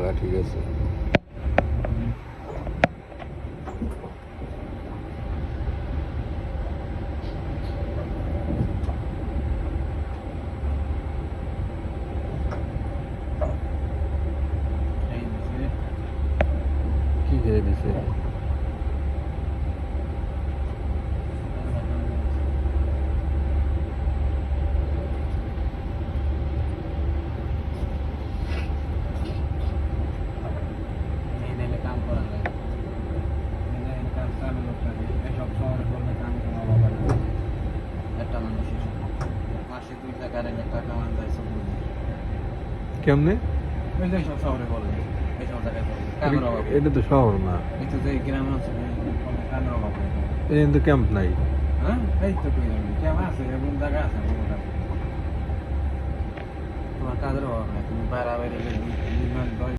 হ্যাঁ ঠিক আছে। কি খেয়ে দিছে? কাম করা যায়, কাজ চালু করতে হবে। এসব শহরে করলে কাম করা হবে না। একটা মানুষের মাসে 2 থেকে 4,000 টাকা কামান যায় সব বুঝে। কেমনে? ওই যে সব শহরে করলে এইসব জায়গায় করলে কামের অভাব। এটা তো শহর না, এই তো যে গ্রাম অঞ্চলে কোনো কামের অভাব নেই। এটা কিন্তু ক্যাম্প নাই। হ্যাঁ এই তো কই যাবে, কেমন আছে এমন জায়গা আছে মোটামুটি। তোমার কাজের অভাব নাই, তুমি বাইরে বাইরে